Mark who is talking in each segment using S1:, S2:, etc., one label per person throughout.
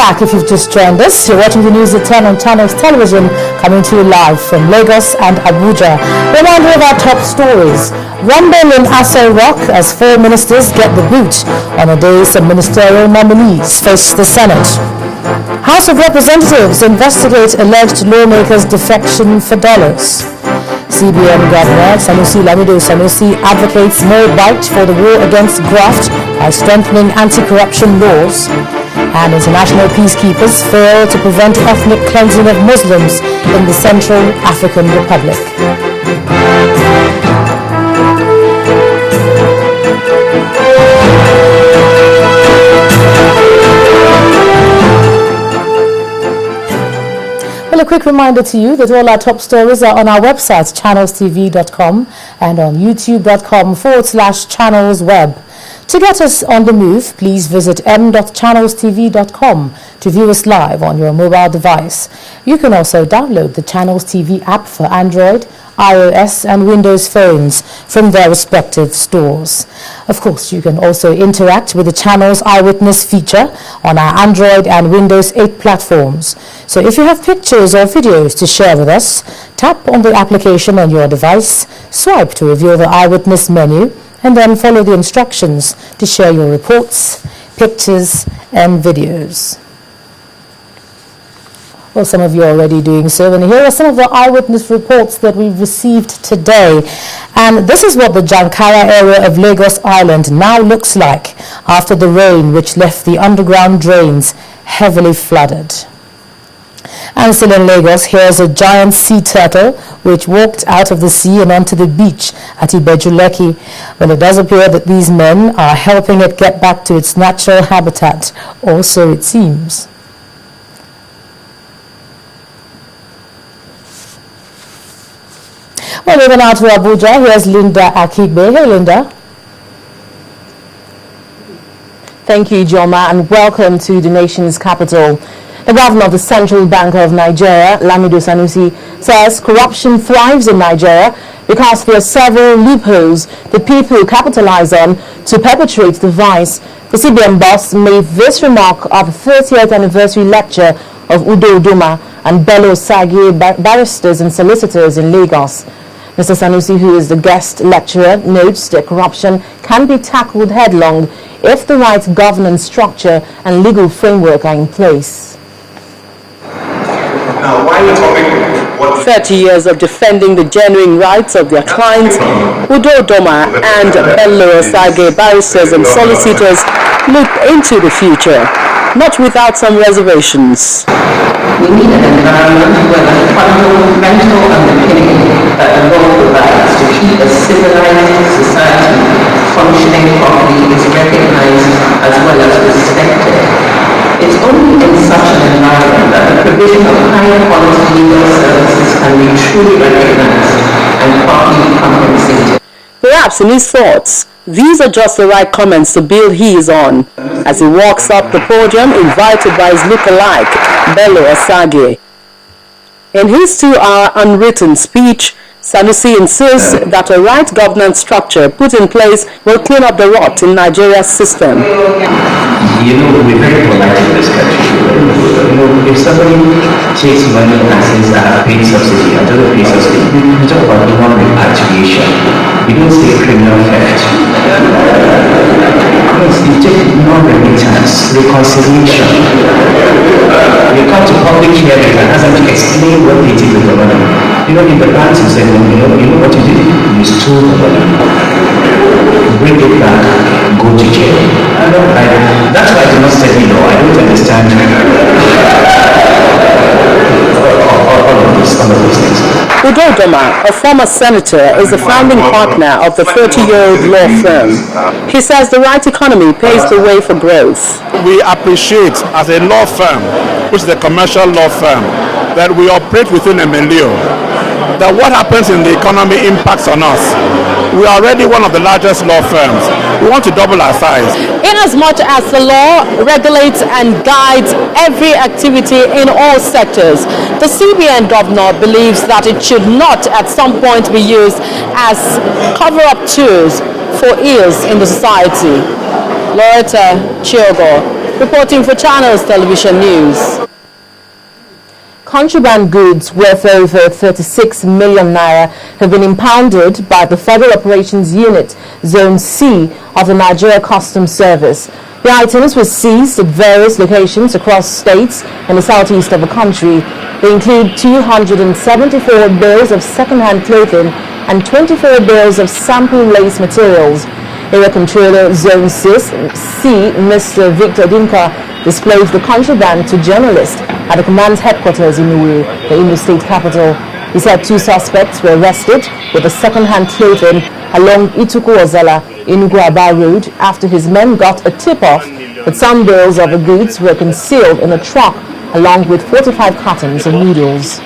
S1: back if you've just joined us. You're watching the news at 10 on Channels Television, coming to you live from Lagos and Abuja. Reminder of our top stories. Rumble in Aso Rock as 4 ministers get the boot on a day some ministerial nominees face the Senate. House of Representatives investigate alleged lawmakers' defection for dollars. CBN Governor Sanusi advocates more bite for the war against graft by strengthening anti-corruption laws. And international peacekeepers fail to prevent ethnic cleansing of Muslims in the Central African Republic. Well, a quick reminder to you that all our top stories are on our website, Channelstv.com, and on youtube.com/channelsweb. To get us on the move, please visit m.channelstv.com to view us live on your mobile device. You can also download the Channels TV app for Android, iOS and Windows phones from their respective stores. Of course, you can also interact with the Channels Eyewitness feature on our Android and Windows 8 platforms. So if you have pictures or videos to share with us, tap on the application on your device, swipe to reveal the Eyewitness menu, and then follow the instructions to share your reports, pictures and videos. Well, some of you are already doing so, and here are some of the eyewitness reports that we've received today. And this is what the Jankara area of Lagos Island now looks like after the rain which left the underground drains heavily flooded. And still in Lagos, here's a giant sea turtle which walked out of the sea and onto the beach at Ibejuleki. Well, it does appear that these men are helping it get back to its natural habitat, or so it seems. Well, moving now to Abuja, here's Linda Akibe. Hey, Linda.
S2: Thank you, Joma, and welcome to the nation's capital. The governor of the Central Bank of Nigeria, Lamido Sanusi, says corruption thrives in Nigeria because there are several loopholes the people capitalize on to perpetrate the vice. The CBN boss made this remark at the 30th anniversary lecture of Udo Udoma and Bello Sagi barristers and solicitors in Lagos. Mr. Sanusi, who is the guest lecturer, notes that corruption can be tackled headlong if the right governance structure and legal framework are in place.
S3: Now, why are you talking?
S2: 30 years of defending the genuine rights of their clients, Udo Udoma and Bello Sagi barristers and solicitors look into the future, not without some reservations.
S4: We need an environment where the fundamental underpinning that the law provides to keep a civilized society functioning properly is recognized as well as respected. It's only in such an environment that the provision of higher quality legal services can be truly recognized and properly compensated.
S2: Perhaps in his thoughts, these are just the right comments to build his on as he walks up the podium invited by his look-alike, Bello Asage. In his 2-hour unwritten speech, Sanusi insists that a right governance structure put in place will clean up the rot in Nigeria's system.
S5: You know, we're very polite in this country. You know, if somebody takes money and says, I have paid subsidy, I don't pay subsidy, we talk about human repatriation. We don't say criminal theft. You take non-remittance, reconciliation. You come to public hearings and ask them to explain what they did with the money. You know, in the past, you said, you know what you did? You stole the money. Bring it back, go to jail. That's why I do not study law. I don't understand all of these things.
S2: Udo Udoma, a former senator, is the founding partner of the 30-year-old law firm. He says the right economy paves the way for growth.
S6: We appreciate, as a law firm, which is a commercial law firm, that we operate within a milieu, that what happens in the economy impacts on us. We are already one of the largest law firms. We want to double our size.
S2: Inasmuch as the law regulates and guides every activity in all sectors, the CBN governor believes that it should not at some point be used as cover-up tools for ills in the society. Loretta Chiogo,
S3: Reporting for Channels Television News.
S2: Contraband goods worth over 36 million naira have been impounded by the Federal Operations Unit, Zone C of the Nigeria Customs Service. The items were seized at various locations across states in the southeast of the country. They include 274 bales of second-hand clothing and 24 bales of sample lace materials. Area Controller Zone C, Mr. Victor Dinka, disclosed the contraband to journalists at the command's headquarters in Uwe, the Imo State capital. He said 2 suspects were arrested with the second-hand clothing along Ituku Ozala, Enugu Aba Road, after his men got a tip-off that some bales of the goods were concealed in a truck along with 45 cartons of noodles.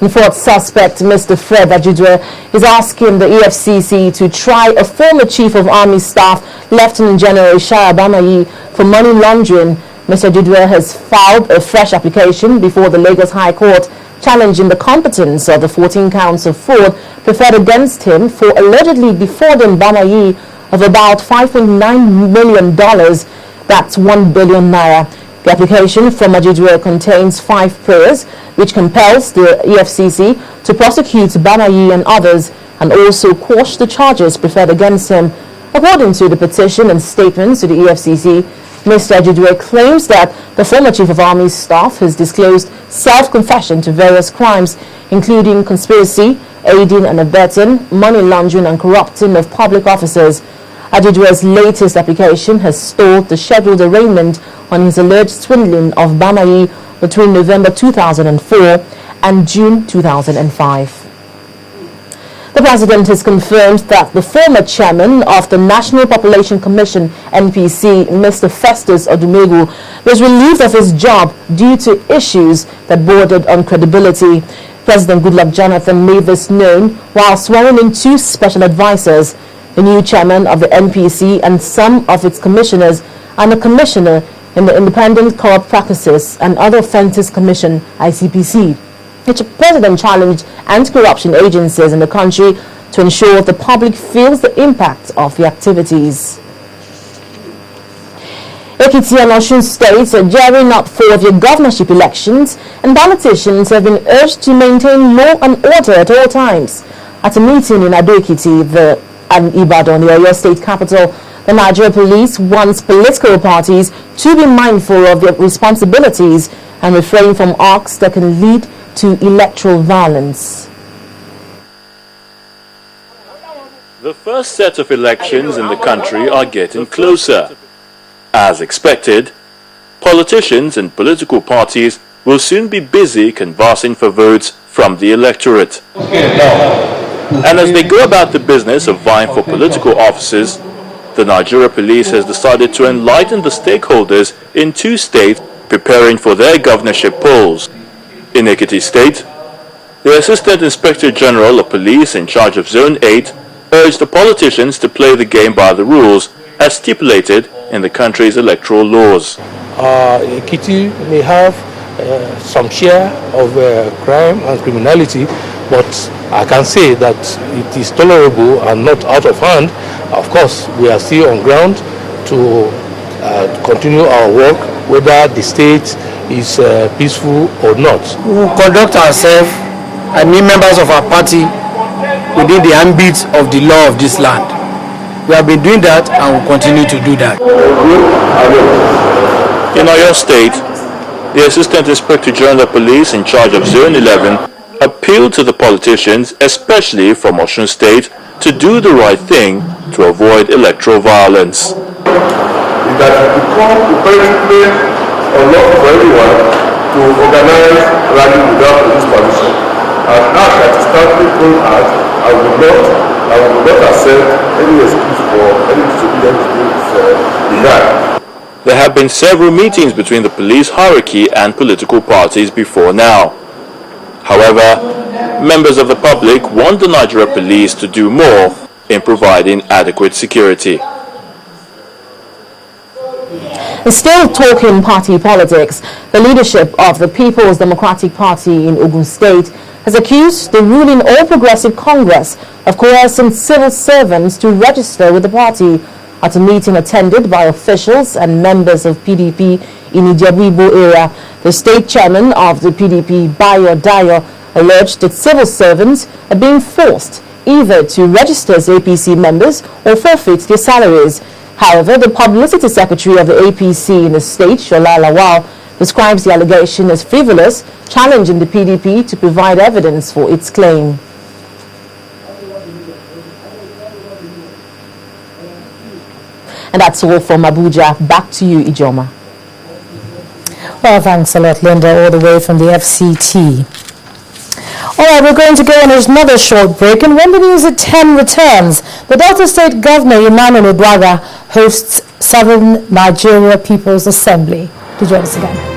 S2: The fourth suspect, Mr. Fred Ajidwe, is asking the EFCC to try a former Chief of Army Staff, Lieutenant General Shaya Bamayi, for money laundering. Mr. Ajidwe has filed a fresh application before the Lagos High Court, challenging the competence of the 14 counts of fraud preferred against him for allegedly defrauding Bamayi of about $5.9 million. That's 1 billion naira. The application from Ajidwe contains 5 prayers, which compels the EFCC to prosecute Bamayi and others and also quash the charges preferred against him. According to the petition and statements to the EFCC, Mr. Ajidwe claims that the former Chief of Army Staff has disclosed self-confession to various crimes, including conspiracy, aiding and abetting, money laundering and corrupting of public officers. Ajidwe's latest application has stalled the scheduled arraignment on his alleged swindling of Bamayi between November 2004 and June 2005. The President has confirmed that the former chairman of the National Population Commission, NPC, Mr. Festus Odumegu, was relieved of his job due to issues that bordered on credibility. President Goodluck Jonathan made this known while swearing in 2 special advisors, the new chairman of the NPC and some of its commissioners, and a commissioner in the Independent Corrupt Practices and Other Offences Commission, ICPC. The President challenged anti-corruption agencies in the country to ensure the public feels the impact of the activities. Ekiti and Osun states are gearing up for their governorship elections, and politicians have been urged to maintain law and order at all times. At a meeting in Ado-Ekiti and Ibadan, the Oyo State capital, the Nigeria police wants political parties to be mindful of their responsibilities and refrain from acts that can lead to electoral violence.
S7: The first set of elections in the country are getting closer. As expected, politicians and political parties will soon be busy canvassing for votes from the electorate. And as they go about the business of vying for political offices, the Nigeria police has decided to enlighten the stakeholders in 2 states preparing for their governorship polls. In Ekiti State, the Assistant Inspector General of Police in charge of Zone 8 urged the politicians to play the game by the rules as stipulated in the country's electoral laws.
S8: Ekiti may have some share of crime and criminality, but I can say that it is tolerable and not out of hand. Of course, we are still on ground to continue our work, whether the state is peaceful or not.
S9: We will conduct ourselves, I mean members of our party, within the ambit of the law of this land. We have been doing that and will continue to do that.
S7: In Oyo State, the Assistant Inspector General of Police in charge of Zone 11 appealed to the politicians, especially from Osun State, to do the right thing to avoid electoral violence.
S10: That it becomes imperatively unlawful for anyone to organize rally without police permission. And now that is currently going out, I will not accept any excuse for any disobedience being denied.
S7: There have been several meetings between the police hierarchy and political parties before now. However, members of the public want the Nigeria police to do more in providing adequate security.
S2: Still talking party politics, the leadership of the People's Democratic Party in Ogun State has accused the ruling All Progressive Congress of coercing civil servants to register with the party. At a meeting attended by officials and members of PDP in Ijebu-Ibo area, the state chairman of the PDP, Bayo Dayo, alleged that civil servants are being forced either to register as APC members or forfeit their salaries. However, the publicity secretary of the APC in the state, Shola Lawal, describes the allegation as frivolous, challenging the PDP to provide evidence for its claim. And that's all from Abuja. Back to you, Ijoma.
S1: Well, thanks a lot, Linda, all the way from the FCT. All right, we're going to go on another short break, and when the news at 10 returns, the Delta State Governor, Emmanuel Ibraga, hosts Southern Nigeria People's Assembly. Do join us again.